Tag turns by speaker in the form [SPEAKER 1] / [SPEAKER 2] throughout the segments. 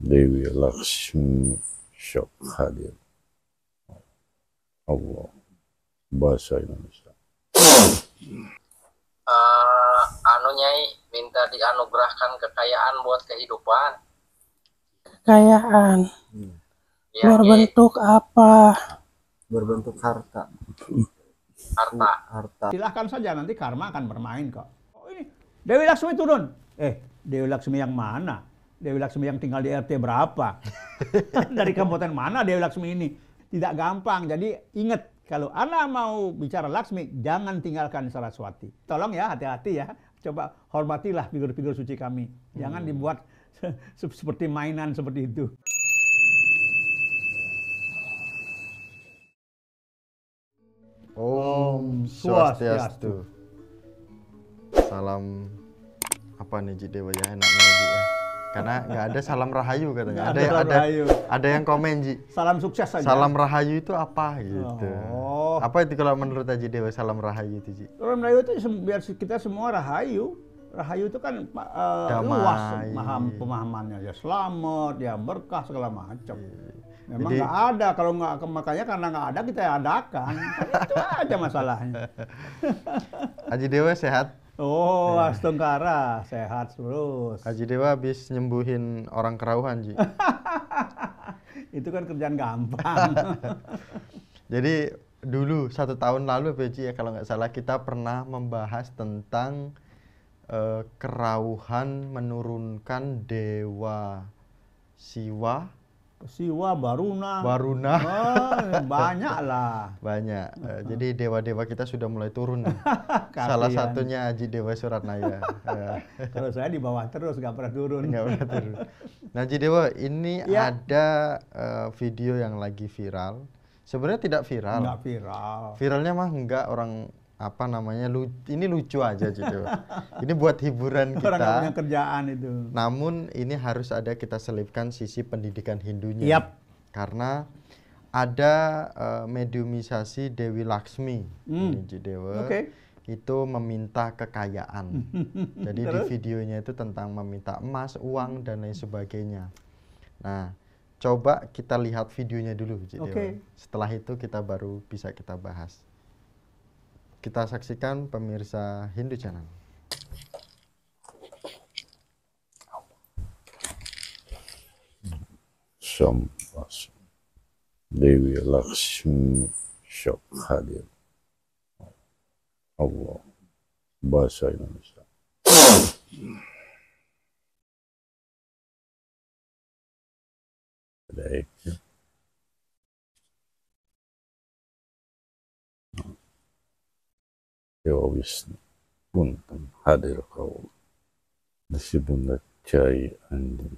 [SPEAKER 1] Dewi Laksmi Syok hadir. Allah, bahasa Indonesia.
[SPEAKER 2] Nyai minta dianugerahkan kekayaan buat kehidupan.
[SPEAKER 3] Kekayaan
[SPEAKER 2] Ya,
[SPEAKER 3] berbentuk apa?
[SPEAKER 4] Berbentuk harta.
[SPEAKER 2] harta.
[SPEAKER 5] Silahkan saja, nanti karma akan bermain kok. Oh ini Dewi Laksmi turun. Dewi Laksmi yang mana? Dewi Laksmi yang tinggal di RT berapa? Dari kabupaten mana Dewi Laksmi ini? Tidak gampang. Jadi ingat, kalau Anda mau bicara Laksmi, jangan tinggalkan Saraswati. Tolong ya, hati-hati ya. Coba hormatilah figur-figur suci kami. Jangan dibuat seperti mainan seperti itu.
[SPEAKER 4] Om Swastiastu. Salam apa nih Ji Dewa ya, enaknya Ji ya. Karena nggak ada salam rahayu katanya. Ada yang komen Ji.
[SPEAKER 5] Salam sukses saja.
[SPEAKER 4] Salam rahayu itu apa gitu?
[SPEAKER 5] Oh.
[SPEAKER 4] Apa itu kalau menurut Haji Dewa salam rahayu itu Ji?
[SPEAKER 5] Salam rahayu itu biar kita semua rahayu. Rahayu itu kan luas pemahamannya, ya selamat, ya berkah segala macam. Memang nggak ada, kalau nggak, makanya karena nggak ada kita adakan. Kan itu aja masalahnya.
[SPEAKER 4] Haji Dewa sehat?
[SPEAKER 5] Oh, Astungkara sehat terus.
[SPEAKER 4] Haji Dewa habis nyembuhin orang kerauhan Ji.
[SPEAKER 5] Itu kan kerjaan gampang.
[SPEAKER 4] Jadi dulu 1 tahun lalu Ji ya, kalau nggak salah kita pernah membahas tentang kerauhan menurunkan dewa Siwa, Baruna. Banyak lah. Banyak. Jadi dewa-dewa kita sudah mulai turun. Salah satunya Haji Dewa Suratnaya.
[SPEAKER 5] Kalau saya di bawah terus, nggak pernah turun.
[SPEAKER 4] Nggak pernah turun. Nah Haji Dewa, ini ada video yang lagi viral. Sebenarnya tidak viral.
[SPEAKER 5] Nggak viral.
[SPEAKER 4] Viralnya mah enggak, orang apa namanya, ini lucu aja gitu. Ini buat hiburan kita.
[SPEAKER 5] Orang nggak punya kerjaan itu.
[SPEAKER 4] Namun ini harus ada kita selipkan sisi pendidikan Hindunya.
[SPEAKER 5] Yap.
[SPEAKER 4] Karena ada mediumisasi Dewi Laksmi, ini Dewa. Itu meminta kekayaan. Jadi di videonya itu tentang meminta emas, uang dan lain sebagainya. Nah, coba kita lihat videonya dulu, Dewa. Setelah itu kita baru bisa kita bahas. Kita saksikan pemirsa Hindu Channel.
[SPEAKER 1] Sampas Dewi Laksmi Syok hadir. Allah, bahasa Indonesia. Baik. Dewa Wisnu punten hadir kau di bunda cai andi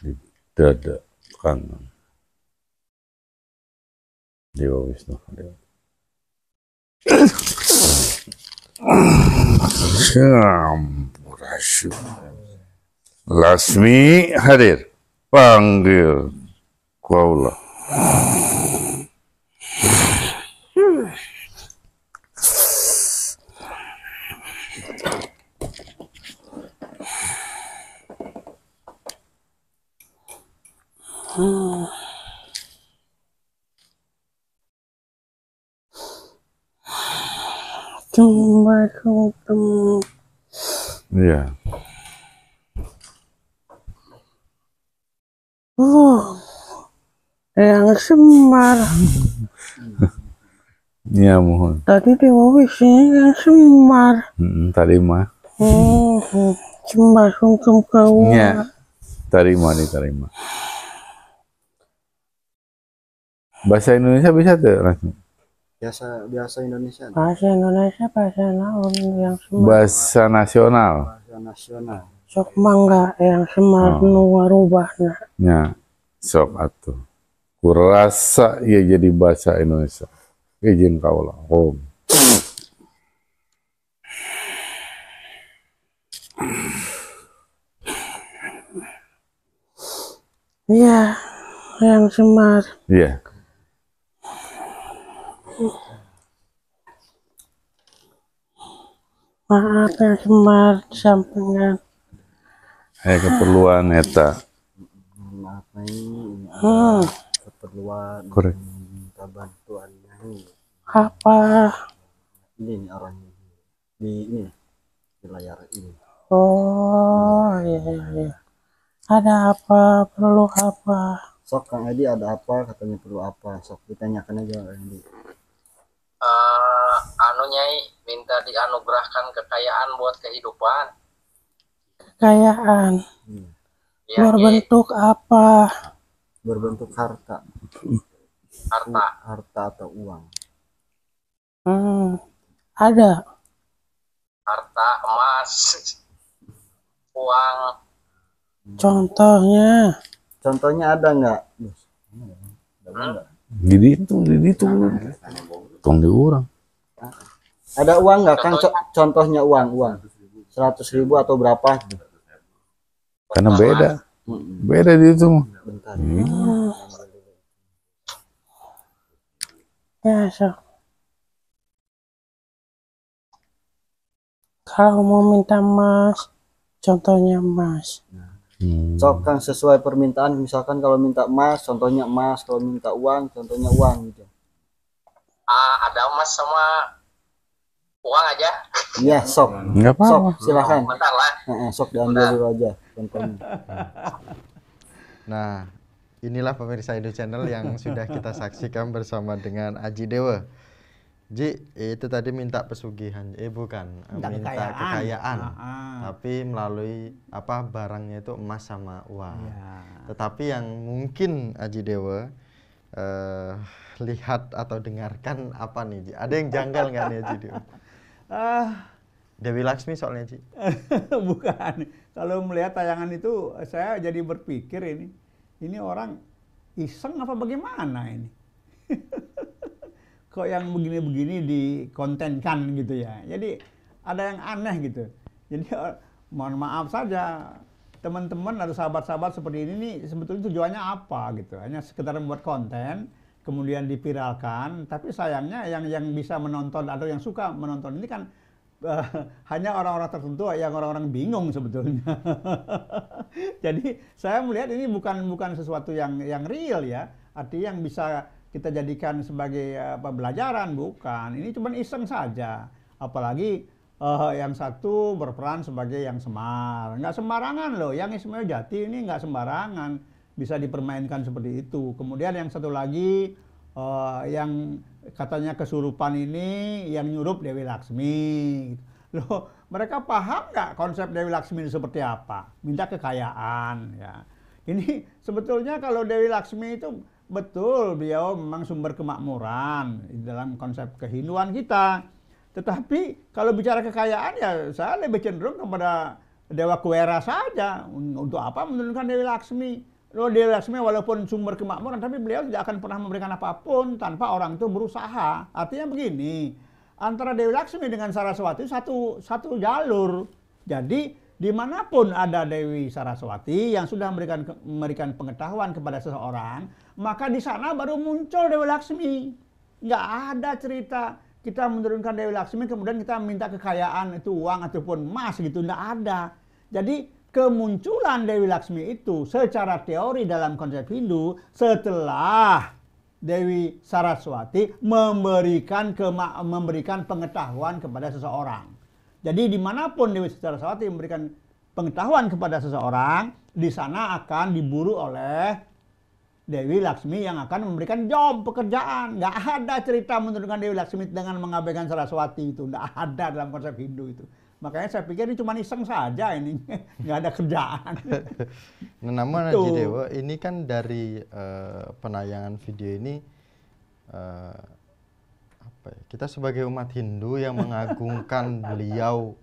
[SPEAKER 1] di dada kanan. Dewa Wisnu hadir. Sampurasun. Laksmi hadir. Panggil kaulah. Iya.
[SPEAKER 3] Oh, yang Semar.
[SPEAKER 1] Iya mohon.
[SPEAKER 3] Tadi Dewa Wisnu yang Semar.
[SPEAKER 1] Tadi mah.
[SPEAKER 3] Sembah sungkem kau.
[SPEAKER 1] Iya. Tarima nih, tarima. Bahasa Indonesia bisa tuh langsung.
[SPEAKER 4] Biasa Indonesia.
[SPEAKER 3] Bahasa Indonesia, bahasa naon yang Semar.
[SPEAKER 1] Bahasa nasional.
[SPEAKER 4] Bahasa nasional.
[SPEAKER 3] Sok mangga yang Semar nu warubahna.
[SPEAKER 1] Ya, sok atuh. Kurasa ya jadi bahasa Indonesia. Izin kaulah. Om.
[SPEAKER 3] Iya, yang Semar.
[SPEAKER 1] Iya.
[SPEAKER 3] Maaf yang Semar disampaikan.
[SPEAKER 1] keperluan eta.
[SPEAKER 6] Maaf ini
[SPEAKER 3] Hmm,
[SPEAKER 6] keperluan
[SPEAKER 1] Korek.
[SPEAKER 6] minta bantuannya ini.
[SPEAKER 3] apa?
[SPEAKER 6] Ini orangnya di layar ini.
[SPEAKER 3] Oh, iya, iya, iya. Ada apa? Perlu apa?
[SPEAKER 6] Sok Kang Edi ada apa, katanya perlu apa, sok ditanyakan aja Kang Edi.
[SPEAKER 2] Anu Nyai minta dianugerahkan kekayaan buat kehidupan.
[SPEAKER 3] Kekayaan.
[SPEAKER 2] Ya, Nyai,
[SPEAKER 3] Berbentuk apa?
[SPEAKER 6] Berbentuk harta
[SPEAKER 2] harta,
[SPEAKER 6] atau uang.
[SPEAKER 3] Ada.
[SPEAKER 2] harta, emas, uang.
[SPEAKER 3] Contohnya
[SPEAKER 6] Ada nggak?
[SPEAKER 1] Jadi itu tong di orang.
[SPEAKER 6] Ada uang nggak Kang? Contohnya uang 100.000 atau berapa?
[SPEAKER 1] Karena beda di itu.
[SPEAKER 6] Bentar.
[SPEAKER 3] ya, so. Kalau mau minta emas, contohnya emas.
[SPEAKER 6] Sok Kang sesuai permintaan, misalkan kalau minta emas, contohnya emas, kalau minta uang, contohnya uang gitu.
[SPEAKER 2] Ada emas sama uang aja.
[SPEAKER 6] Iya, sok.
[SPEAKER 1] Enggak
[SPEAKER 6] Sok,
[SPEAKER 1] apa-apa.
[SPEAKER 6] silakan.
[SPEAKER 2] Bentar lah.
[SPEAKER 6] Sok diambil dulu aja contohnya.
[SPEAKER 4] Nah, inilah pemirsa Indo Channel yang sudah kita saksikan bersama dengan Aji Dewa. Ji, itu tadi minta pesugihan, bukan, minta kekayaan. Tapi melalui barangnya itu emas sama uang.
[SPEAKER 5] Ya.
[SPEAKER 4] Tetapi yang mungkin Aji Dewa lihat atau dengarkan apa nih, Ji? Ada yang janggal nggak nih Aji Dewa? Dewi Laksmi soalnya, Ji.
[SPEAKER 5] Bukan. Kalau melihat tayangan itu, saya jadi berpikir ini orang iseng apa bagaimana ini? Kok yang begini-begini dikontenkan gitu ya. Jadi ada yang aneh gitu. Jadi mohon maaf saja teman-teman atau sahabat-sahabat seperti ini nih sebetulnya tujuannya apa gitu. Hanya sekedar membuat konten kemudian dipiralkan, tapi sayangnya yang bisa menonton atau yang suka menonton ini kan hanya orang-orang tertentu yang orang-orang bingung sebetulnya. Jadi saya melihat ini bukan sesuatu yang real ya. Artinya yang bisa kita jadikan sebagai pembelajaran, bukan. Ini cuma iseng saja. Apalagi yang satu berperan sebagai yang semar. Nggak sembarangan loh. Yang Ismail Jati ini nggak sembarangan. Bisa dipermainkan seperti itu. Kemudian yang satu lagi yang katanya kesurupan ini yang nyurup Dewi Laksmi. Loh, mereka paham nggak konsep Dewi Laksmi ini seperti apa? Minta kekayaan. Ya. Ini sebetulnya kalau Dewi Laksmi itu betul, beliau memang sumber kemakmuran dalam konsep kehinduan kita. Tetapi kalau bicara kekayaan ya saya lebih cenderung kepada Dewa Kuwera saja. Untuk apa menurunkan Dewi Laksmi? Loh, Dewi Laksmi walaupun sumber kemakmuran, tapi beliau tidak akan pernah memberikan apapun tanpa orang itu berusaha. Artinya begini, antara Dewi Laksmi dengan Saraswati satu jalur. Jadi dimanapun ada Dewi Saraswati yang sudah memberikan pengetahuan kepada seseorang, maka di sana baru muncul Dewi Laksmi. Nggak ada cerita kita menurunkan Dewi Laksmi kemudian kita minta kekayaan itu uang ataupun emas gitu, nggak ada. Jadi kemunculan Dewi Laksmi itu secara teori dalam konsep Hindu setelah Dewi Saraswati memberikan pengetahuan kepada seseorang. Jadi dimanapun Dewi Saraswati memberikan pengetahuan kepada seseorang, di sana akan diburu oleh Dewi Laksmi yang akan memberikan job, pekerjaan. Nggak ada cerita menurunkan Dewi Laksmi dengan mengabaikan Saraswati itu. Nggak ada dalam konsep Hindu itu. Makanya saya pikir ini cuma iseng saja ini. Nggak ada kerjaan.
[SPEAKER 4] Nah, namun Aji Dewa, ini kan dari penayangan video ini, kita sebagai umat Hindu yang mengagungkan beliau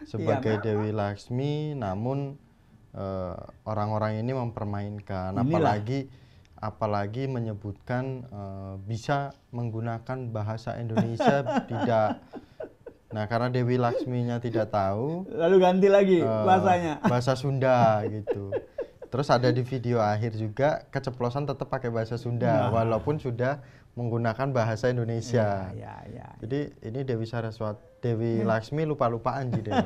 [SPEAKER 4] sebagai Dewi Laksmi, namun orang-orang ini mempermainkan, apalagi menyebutkan bisa menggunakan bahasa Indonesia tidak. Nah, karena Dewi Laksminya tidak tahu,
[SPEAKER 5] lalu ganti lagi bahasanya,
[SPEAKER 4] bahasa Sunda gitu. Terus ada di video akhir juga keceplosan tetap pakai bahasa Sunda, walaupun sudah menggunakan bahasa Indonesia. Jadi ini Dewi Saraswati, Dewi Laksmi lupa-lupaan gitu.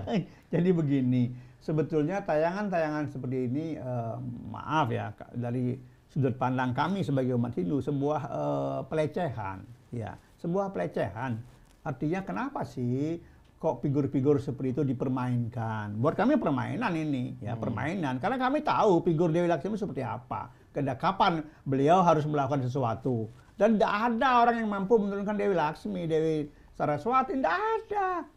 [SPEAKER 5] Jadi begini, sebetulnya tayangan-tayangan seperti ini, maaf ya, dari sudut pandang kami sebagai umat Hindu, sebuah pelecehan, ya, sebuah pelecehan. Artinya kenapa sih kok figur-figur seperti itu dipermainkan? Buat kami permainan ini, ya, permainan. Karena kami tahu figur Dewi Laksmi seperti apa. Kapan beliau harus melakukan sesuatu. Dan tidak ada orang yang mampu menurunkan Dewi Laksmi, Dewi Saraswati, tidak ada.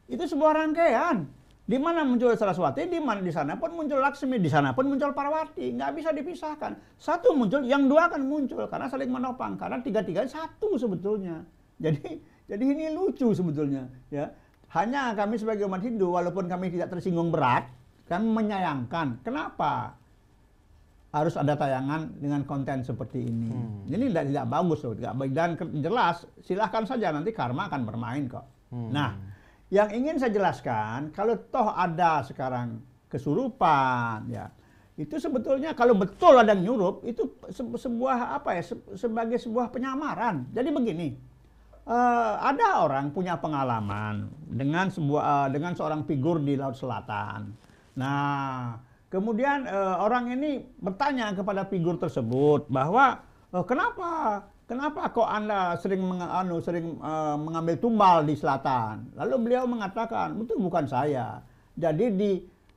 [SPEAKER 5] Itu sebuah rangkaian. Di mana muncul Saraswati, di sana pun muncul Laksmi, di sana pun muncul Parwati. Nggak bisa dipisahkan. Satu muncul, yang dua akan muncul karena saling menopang. Karena tiga-tiganya satu sebetulnya. Jadi ini lucu sebetulnya. Ya, hanya kami sebagai umat Hindu, walaupun kami tidak tersinggung berat, kami menyayangkan. Kenapa harus ada tayangan dengan konten seperti ini? Ini tidak bagus loh. Dan jelas, silahkan saja nanti karma akan bermain kok. Nah, yang ingin saya jelaskan, kalau toh ada sekarang kesurupan, ya, itu sebetulnya kalau betul ada yang nyurup, itu sebuah apa ya, sebagai sebuah penyamaran. Jadi begini, ada orang punya pengalaman dengan seorang figur di Laut Selatan. Nah, kemudian orang ini bertanya kepada figur tersebut bahwa kenapa kok Anda sering mengambil tumbal di selatan? Lalu beliau mengatakan, itu bukan saya. Jadi di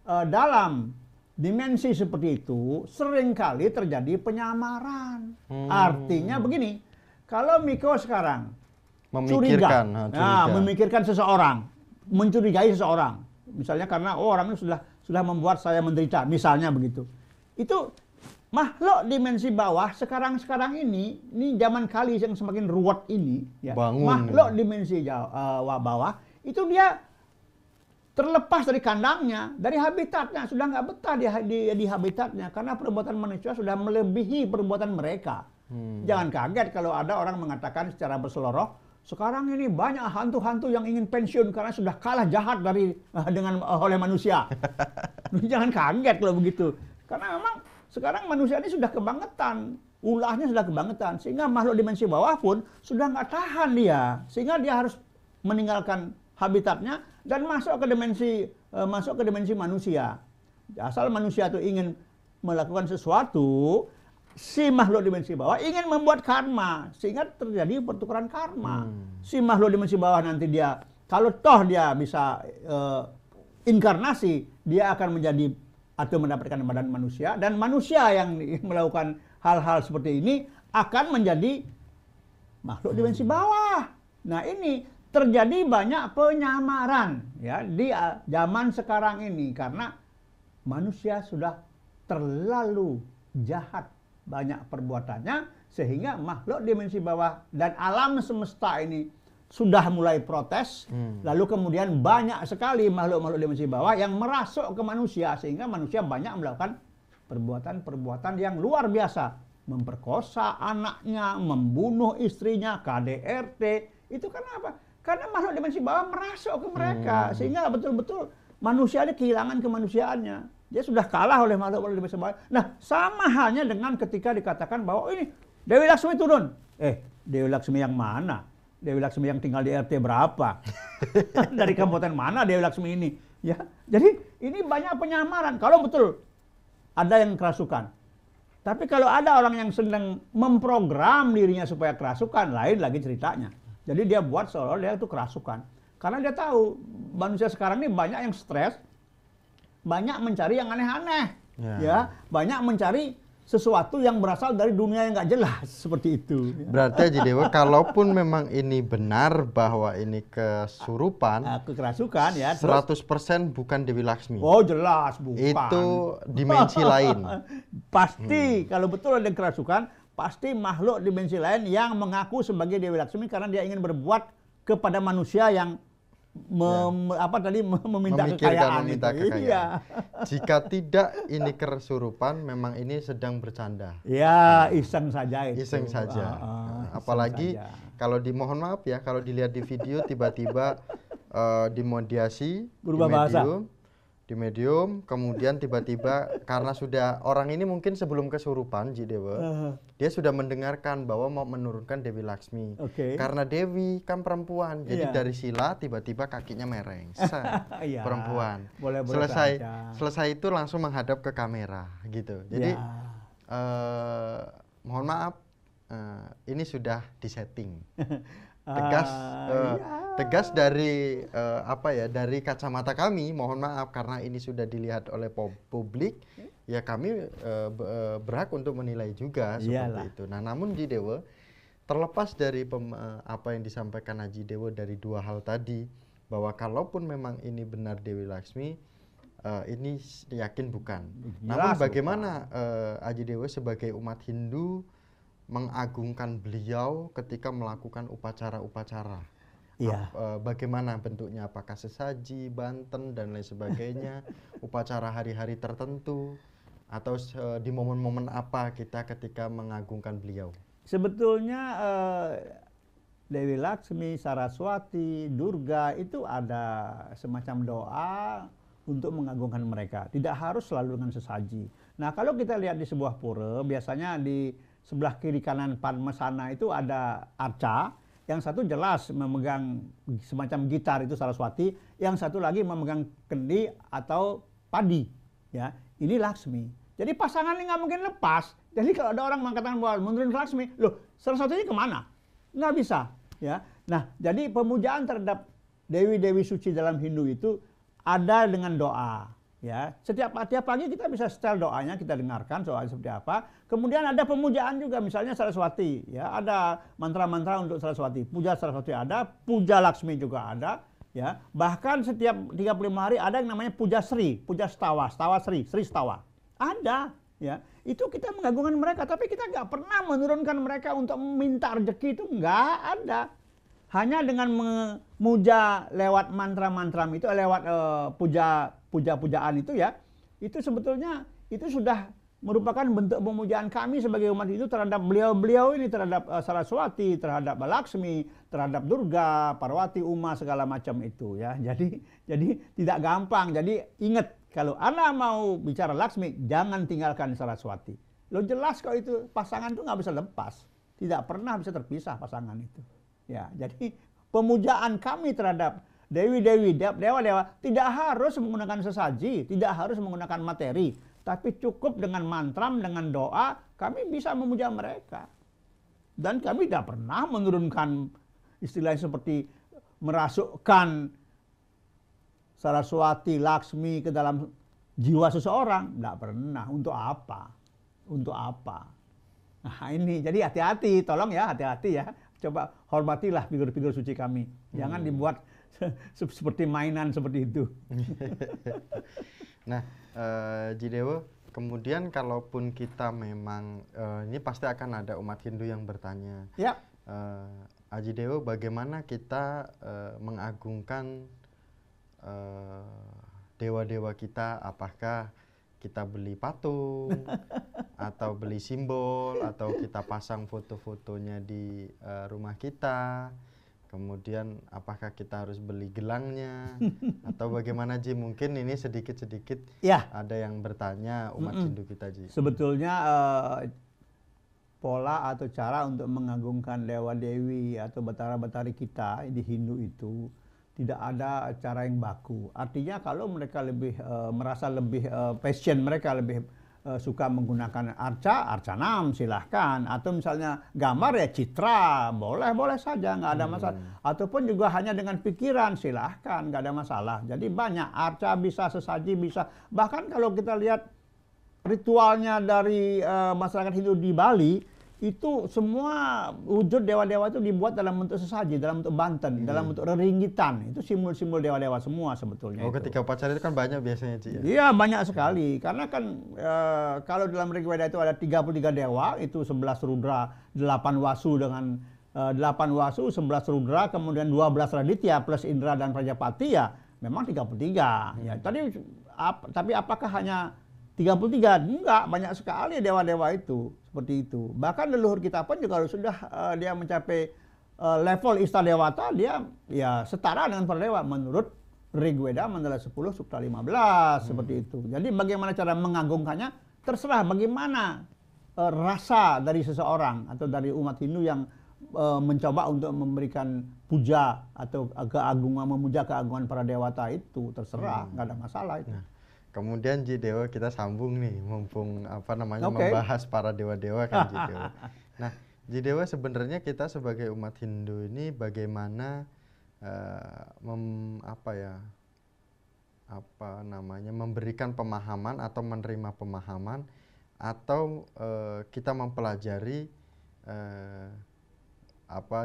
[SPEAKER 5] dalam dimensi seperti itu seringkali terjadi penyamaran. Artinya begini, kalau Miko sekarang memikirkan seseorang, mencurigai seseorang, misalnya karena orang ini sudah membuat saya menderita, misalnya begitu. Itu makhluk dimensi bawah sekarang ini zaman kali yang semakin ruwet ini, ya, makhluk dimensi bawah itu dia terlepas dari kandangnya, dari habitatnya, sudah nggak betah di habitatnya karena perbuatan manusia sudah melebihi perbuatan mereka. Jangan kaget kalau ada orang mengatakan secara berseloroh, sekarang ini banyak hantu-hantu yang ingin pensiun karena sudah kalah jahat oleh manusia. Jangan kaget kalau begitu. Karena memang sekarang manusia ini sudah kebangetan. Ulahnya sudah kebangetan. Sehingga makhluk dimensi bawah pun sudah nggak tahan dia. Sehingga dia harus meninggalkan habitatnya dan masuk ke dimensi manusia. Asal manusia itu ingin melakukan sesuatu, si makhluk dimensi bawah ingin membuat karma sehingga terjadi pertukaran karma. Si makhluk dimensi bawah nanti dia, kalau toh dia bisa inkarnasi, dia akan menjadi atau mendapatkan badan manusia, dan manusia yang melakukan hal-hal seperti ini akan menjadi makhluk dimensi bawah. Nah, ini terjadi banyak penyamaran ya di zaman sekarang ini karena manusia sudah terlalu jahat banyak perbuatannya, sehingga makhluk dimensi bawah dan alam semesta ini sudah mulai protes. Lalu kemudian banyak sekali makhluk-makhluk dimensi bawah yang merasuk ke manusia, sehingga manusia banyak melakukan perbuatan-perbuatan yang luar biasa, memperkosa anaknya, membunuh istrinya, KDRT. Itu karena apa? Karena makhluk dimensi bawah merasuk ke mereka, sehingga betul-betul manusia ini kehilangan kemanusiaannya. Dia sudah kalah oleh makhluk dimensi bawah. Nah, sama halnya dengan ketika dikatakan bahwa ini Dewi Laksmi turun. Dewi Laksmi yang mana? Dewi Laksmi yang tinggal di RT berapa? Dari kabupaten mana Dewi Laksmi ini? Ya, jadi ini banyak penyamaran. Kalau betul ada yang kerasukan. Tapi kalau ada orang yang sedang memprogram dirinya supaya kerasukan, lain lagi ceritanya. Jadi dia buat seolah-olah dia itu kerasukan. Karena dia tahu manusia sekarang ini banyak yang stres, banyak mencari yang aneh-aneh, ya, banyak mencari sesuatu yang berasal dari dunia yang nggak jelas seperti itu.
[SPEAKER 4] Berarti Haji Dewa, kalaupun memang ini benar bahwa ini kesurupan,
[SPEAKER 5] kerasukan ya,
[SPEAKER 4] 100% bukan Dewi Laksmi.
[SPEAKER 5] Oh jelas bukan.
[SPEAKER 4] Itu dimensi lain.
[SPEAKER 5] Pasti kalau betul ada kerasukan, pasti makhluk dimensi lain yang mengaku sebagai Dewi Laksmi karena dia ingin berbuat kepada manusia yang meminta kekayaan. Iya.
[SPEAKER 4] Jika tidak ini kesurupan, memang ini sedang bercanda.
[SPEAKER 5] Ya, iseng saja itu.
[SPEAKER 4] Iseng saja. Apalagi saja. Kalau mohon maaf ya, kalau dilihat di video tiba-tiba dimodiasi
[SPEAKER 5] berubah
[SPEAKER 4] di medium, di medium, kemudian tiba-tiba karena sudah orang ini mungkin sebelum kesurupan Ji Dewa, dia sudah mendengarkan bahwa mau menurunkan Dewi Laksmi. Karena Dewi kan perempuan, jadi dari sila tiba-tiba kakinya mereng, perempuan. Selesai itu langsung menghadap ke kamera gitu. Jadi mohon maaf, ini sudah disetting. Tegas dari dari kacamata kami, mohon maaf karena ini sudah dilihat oleh publik, ya kami berhak untuk menilai juga seperti itu. Nah, namun Ji Dewa, terlepas dari apa yang disampaikan Haji Dewa dari dua hal tadi, bahwa kalaupun memang ini benar Dewi Laksmi, ini yakin bukan. Namun bagaimana Haji Dewa sebagai umat Hindu mengagungkan beliau ketika melakukan upacara-upacara? Bagaimana bentuknya? Apakah sesaji, banten dan lain sebagainya, upacara hari-hari tertentu, atau di momen-momen apa kita ketika mengagungkan beliau?
[SPEAKER 5] Sebetulnya Dewi Laksmi, Saraswati, Durga itu ada semacam doa untuk mengagungkan mereka. Tidak harus selalu dengan sesaji. Nah, kalau kita lihat di sebuah pura, biasanya di sebelah kiri kanan Padmasana itu ada arca. Yang satu jelas memegang semacam gitar, itu Saraswati. Yang satu lagi memegang kendi atau padi. Ya, ini Laksmi. Jadi pasangan ini nggak mungkin lepas. Jadi kalau ada orang mengatakan bahwa menurun Laksmi, loh Saraswati ini kemana? Nggak bisa. Ya. Nah, jadi pemujaan terhadap dewi-dewi suci dalam Hindu itu ada dengan doa. Ya, tiap pagi kita bisa setel doanya, kita dengarkan soalnya seperti apa. Kemudian ada pemujaan juga, misalnya Saraswati, ya ada mantra-mantra untuk Saraswati. Puja Saraswati ada, puja Laksmi juga ada, ya. Bahkan setiap 35 hari ada yang namanya puja Sri, puja Stawa, Stawa Sri, Sri Stawa. Ada, ya. Itu kita mengagungkan mereka, tapi kita nggak pernah menurunkan mereka untuk meminta rezeki, itu nggak ada. Hanya dengan memuja lewat mantra-mantra itu, lewat puja-pujaan itu ya, itu sebetulnya itu sudah merupakan bentuk pemujaan kami sebagai umat itu terhadap beliau-beliau ini, terhadap Saraswati, terhadap Laksmi, terhadap Durga, Parwati, Uma, segala macam itu ya. Jadi tidak gampang. Jadi ingat, kalau Anda mau bicara Laksmi, jangan tinggalkan Saraswati. Lo jelas kok itu pasangan itu nggak bisa lepas, tidak pernah bisa terpisah pasangan itu. Ya, jadi pemujaan kami terhadap dewi-dewi, dewa-dewa tidak harus menggunakan sesaji, tidak harus menggunakan materi, tapi cukup dengan mantra, dengan doa, kami bisa memuja mereka. Dan kami tidak pernah menurunkan istilahnya seperti merasukkan Saraswati, Laksmi ke dalam jiwa seseorang, tidak pernah. Untuk apa? Untuk apa? Nah ini, jadi hati-hati, tolong ya, hati-hati ya. Coba hormatilah figur-figur suci kami. Jangan dibuat seperti mainan seperti itu.
[SPEAKER 4] Nah, Ji Dewa, kemudian kalaupun kita memang, ini pasti akan ada umat Hindu yang bertanya.
[SPEAKER 5] Ya.
[SPEAKER 4] Haji Dewa, bagaimana kita mengagungkan dewa-dewa kita? Apakah kita beli patung atau beli simbol, atau kita pasang foto-fotonya di rumah kita? Kemudian apakah kita harus beli gelangnya atau bagaimana Ji? Mungkin ini sedikit-sedikit ya, ada yang bertanya umat Hindu kita Ji.
[SPEAKER 5] Sebetulnya pola atau cara untuk mengagungkan dewa-dewi atau batara-batari kita di Hindu itu tidak ada cara yang baku. Artinya kalau mereka lebih merasa lebih passion, mereka lebih suka menggunakan arcanam, silahkan. Atau misalnya gambar ya citra, boleh saja, nggak ada masalah. Ataupun juga hanya dengan pikiran, silahkan, nggak ada masalah. Jadi banyak, arca bisa, sesaji bisa. Bahkan kalau kita lihat ritualnya dari masyarakat Hindu di Bali, itu semua wujud dewa-dewa itu dibuat dalam bentuk sesaji, dalam bentuk banten, dalam bentuk reringgitan. Itu simbol-simbol dewa-dewa semua sebetulnya.
[SPEAKER 4] Oh, ketika upacara itu kan banyak biasanya Ci?
[SPEAKER 5] Iya, banyak sekali. Karena kan kalau dalam Rigveda itu ada 33 dewa, itu 11 rudra, 8 wasu dengan 8 wasu, 11 rudra, kemudian 12 raditya plus Indra dan Prajapati, ya memang 33. Ya, tapi apakah hanya 33? Enggak, banyak sekali dewa-dewa itu, seperti itu. Bahkan leluhur kita pun juga sudah dia mencapai level Istadewata, dia ya setara dengan para dewa menurut Rig Weda Mandala 10 Sukta 15 seperti itu. Jadi bagaimana cara mengagungkannya terserah bagaimana rasa dari seseorang atau dari umat Hindu yang mencoba untuk memberikan puja atau keagungan, memuja keagungan para dewata itu terserah, nggak ada masalah itu.
[SPEAKER 4] Nah, kemudian Ji Dewa kita sambung nih, mumpung apa namanya membahas para dewa-dewa kan Ji Dewa. Nah, Ji Dewa sebenarnya kita sebagai umat Hindu ini bagaimana memberikan pemahaman atau menerima pemahaman atau kita mempelajari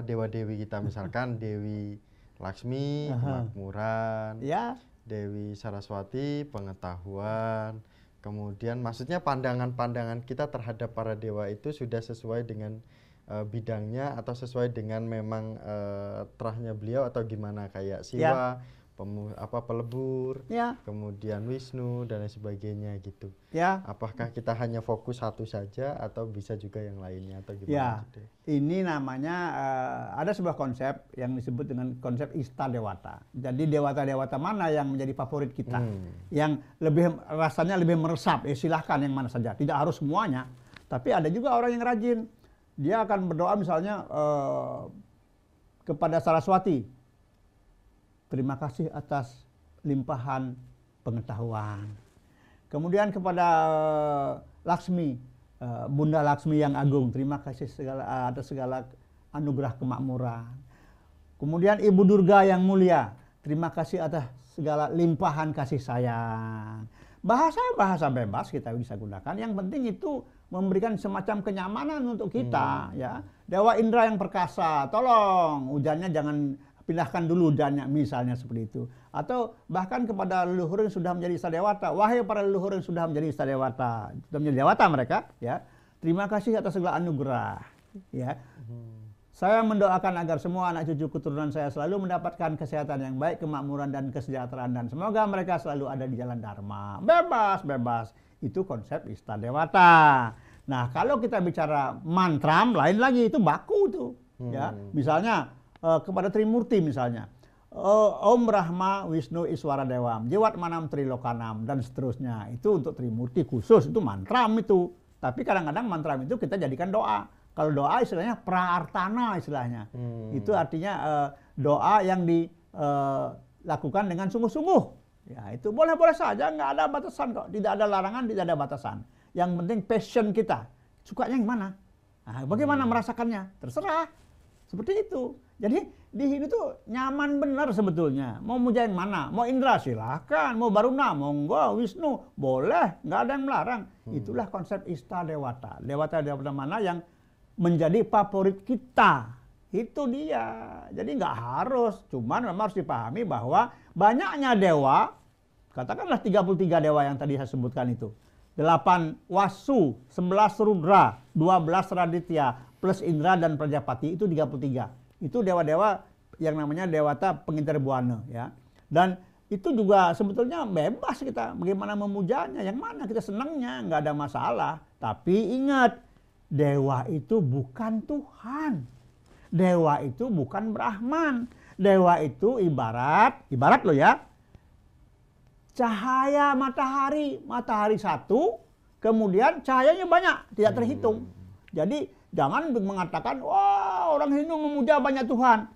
[SPEAKER 4] dewa-dewi kita, misalkan Dewi Laksmi kemakmuran, Dewi Saraswati pengetahuan, kemudian maksudnya pandangan-pandangan kita terhadap para dewa itu sudah sesuai dengan bidangnya atau sesuai dengan memang terahnya beliau atau gimana, kayak Siwa, pelebur, kemudian Wisnu dan lain sebagainya gitu. Apakah kita hanya fokus satu saja atau bisa juga yang lainnya atau gimana?
[SPEAKER 5] Ini namanya ada sebuah konsep yang disebut dengan konsep Istadewata. Jadi dewata-dewata mana yang menjadi favorit kita, yang lebih rasanya lebih meresap, silahkan yang mana saja, tidak harus semuanya. Tapi ada juga orang yang rajin, dia akan berdoa misalnya kepada Saraswati, terima kasih atas limpahan pengetahuan. Kemudian kepada Laksmi, Bunda Laksmi yang agung, terima kasih atas segala anugerah kemakmuran. Kemudian Ibu Durga yang mulia, terima kasih atas segala limpahan kasih sayang. Bahasa-bahasa bebas kita bisa gunakan. Yang penting itu memberikan semacam kenyamanan untuk kita. Ya, Dewa Indra yang perkasa, tolong hujannya jangan pindahkan dulu hujannya, misalnya seperti itu. Atau bahkan kepada leluhur yang sudah menjadi istadewata, wahai para leluhur yang sudah menjadi istadewata, sudah menjadi dewata mereka, ya, terima kasih atas segala anugerah. Ya, saya mendoakan agar semua anak cucu keturunan saya selalu mendapatkan kesehatan yang baik, kemakmuran dan kesejahteraan, dan semoga mereka selalu ada di jalan dharma. Bebas, bebas. Itu konsep istadewata. Nah, kalau kita bicara mantram, lain lagi, itu baku tuh. Ya, misalnya kepada Trimurti misalnya, Om Brahma Wisnu Iswara Dewam Jiwat Manam Trilokanam dan seterusnya. Itu untuk Trimurti khusus, itu mantram itu. Tapi kadang-kadang mantram itu kita jadikan doa. Kalau doa istilahnya prartana istilahnya. Itu artinya doa yang dilakukan dengan sungguh-sungguh. Ya, itu boleh-boleh saja, nggak ada batasan kok. Tidak ada larangan, tidak ada batasan. Yang penting passion kita, sukanya yang mana? Nah, bagaimana merasakannya? Terserah. Seperti itu. Jadi di sini tuh nyaman benar sebetulnya. Mau muja yang mana? Mau Indra silahkan, mau Baruna, monggo, Wisnu boleh, nggak ada yang melarang. Itulah konsep Istadewata. Dewata-dewata mana yang menjadi favorit kita. Itu dia. Jadi nggak harus, cuman memang harus dipahami bahwa banyaknya dewa, katakanlah 33 dewa yang tadi saya sebutkan itu. 8 Wasu, 11 Rudra, 12 Raditya, plus Indra dan Prajapati, itu 33. Itu dewa-dewa yang namanya dewata pengintar buana, ya. Dan itu juga sebetulnya bebas kita bagaimana memujanya, yang mana kita senangnya, nggak ada masalah. Tapi ingat, dewa itu bukan Tuhan. Dewa itu bukan Brahman. Dewa itu ibarat loh ya, cahaya matahari satu, kemudian cahayanya banyak, tidak terhitung. Jadi jangan mengatakan, wah orang Hindu memuja banyak Tuhan.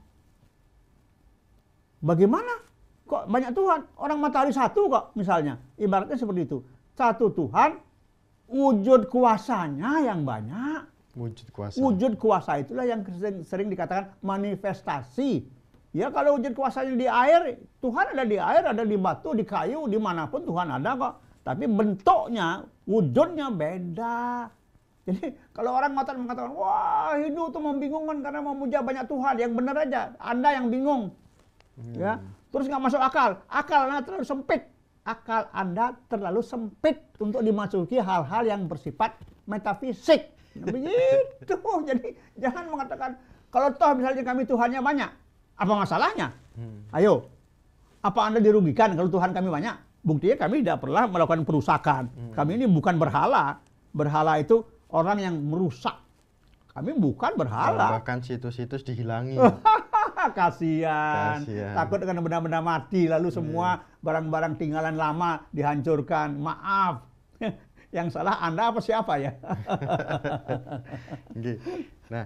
[SPEAKER 5] Bagaimana? Kok banyak Tuhan? Orang matahari satu kok misalnya. Ibaratnya seperti itu. Satu Tuhan, wujud kuasanya yang banyak. Wujud kuasa itulah yang sering dikatakan manifestasi. Ya, kalau wujud kuasanya di air, Tuhan ada di air, ada di batu, di kayu, dimanapun Tuhan ada kok. Tapi bentuknya, wujudnya beda. Jadi kalau orang mengatakan, wah Hindu itu membingungkan karena memuja banyak Tuhan, yang benar aja, Anda yang bingung. Ya, terus nggak masuk akal. Akal Anda terlalu sempit. Akal Anda terlalu sempit untuk dimasuki hal-hal yang bersifat metafisik. Begitu. Jadi jangan mengatakan, kalau toh misalnya kami Tuhannya banyak, apa masalahnya? Ayo, apa Anda dirugikan kalau Tuhan kami banyak? Buktinya kami tidak pernah melakukan perusakan. Kami ini bukan berhala. Berhala itu orang yang merusak. Kami bukan berhala.
[SPEAKER 4] Bahkan situs-situs dihilangi.
[SPEAKER 5] Kasihan. Takut dengan benda-benda mati, lalu semua barang-barang tinggalan lama dihancurkan. Maaf. Yang salah Anda apa siapa ya?
[SPEAKER 4] Nah,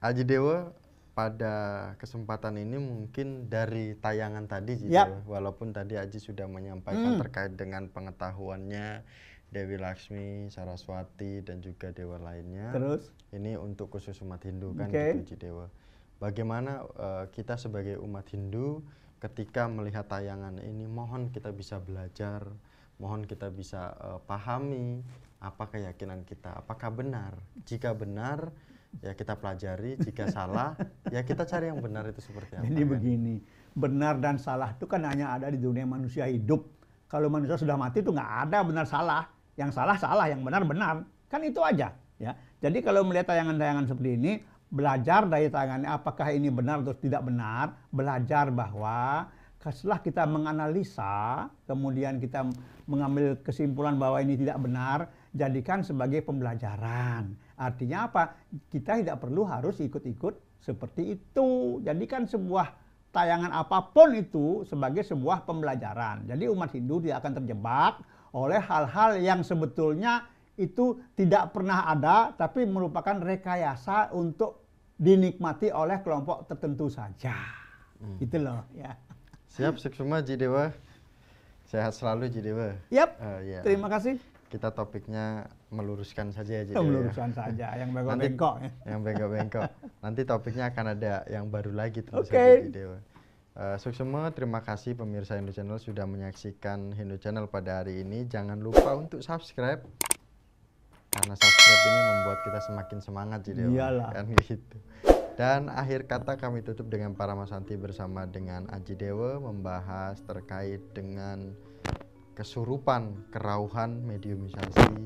[SPEAKER 4] Aji Dewa pada kesempatan ini mungkin dari tayangan tadi, walaupun tadi Aji sudah menyampaikan terkait dengan pengetahuannya Dewi Laksmi, Saraswati, dan juga dewa lainnya.
[SPEAKER 5] Terus?
[SPEAKER 4] Ini untuk khusus umat Hindu kan, gitu Aji Dewa. Bagaimana kita sebagai umat Hindu ketika melihat tayangan ini, mohon kita bisa belajar, mohon kita bisa pahami apa keyakinan kita, apakah benar. Jika benar, ya kita pelajari, jika salah, ya kita cari yang benar itu seperti apa.
[SPEAKER 5] Jadi begini, benar dan salah itu kan hanya ada di dunia manusia hidup. Kalau manusia sudah mati itu nggak ada benar salah. Yang salah salah, yang benar benar. Kan itu aja. Ya. Jadi kalau melihat tayangan-tayangan seperti ini, belajar dari tayangannya apakah ini benar atau tidak benar. Belajar bahwa setelah kita menganalisa, kemudian kita mengambil kesimpulan bahwa ini tidak benar, jadikan sebagai pembelajaran. Artinya apa? Kita tidak perlu harus ikut-ikut seperti itu. Jadikan sebuah tayangan apapun itu sebagai sebuah pembelajaran. Jadi umat Hindu tidak akan terjebak oleh hal-hal yang sebetulnya itu tidak pernah ada, tapi merupakan rekayasa untuk dinikmati oleh kelompok tertentu saja. Gitu loh ya.
[SPEAKER 4] Siap, Suksuma Ji Dewa. Sehat selalu Ji Dewa.
[SPEAKER 5] Yap, terima kasih.
[SPEAKER 4] Kita topiknya meluruskan saja ya Ji Dewa.
[SPEAKER 5] Meluruskan saja, yang bengkok-bengkok.
[SPEAKER 4] Yang bengkok-bengkok. Nanti topiknya akan ada yang baru lagi tentu saja Ji Dewa. Suksuma, terima kasih pemirsa Hindu Channel sudah menyaksikan Hindu Channel pada hari ini. Jangan lupa untuk subscribe. Karena subscribe ini membuat kita semakin semangat Ji Dewa.
[SPEAKER 5] Iyalah.
[SPEAKER 4] Kan gitu. Dan akhir kata kami tutup dengan para Masanti bersama dengan Aji Dewa membahas terkait dengan kesurupan, kerauhan, mediumisasi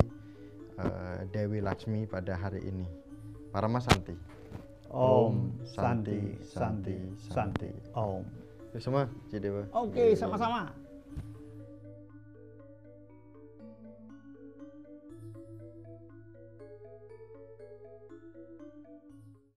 [SPEAKER 4] Dewi Laksmi pada hari ini. Para Masanti.
[SPEAKER 5] Om Santi Santi Santi Om.
[SPEAKER 4] Semua Ji Dewa.
[SPEAKER 5] Oke, sama-sama.